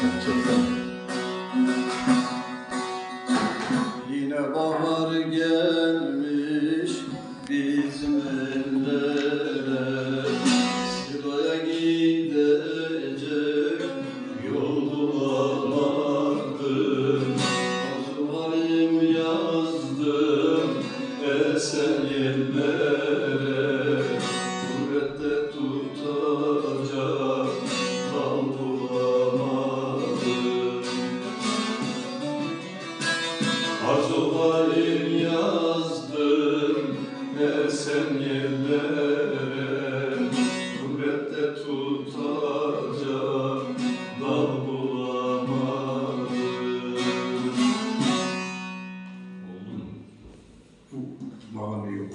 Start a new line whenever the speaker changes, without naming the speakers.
Çok sağ ol.
Yine bahar gelmiş bizim ellere, Sıraya gidecek yol bulamadım. Arzu halim yazdım esen yerlere, gurbette tutacak dal bulamadım. Arzu halim yazdım esen yerlere, gurbette tutacak dal bulamadım.
Bu bağlamayı yok.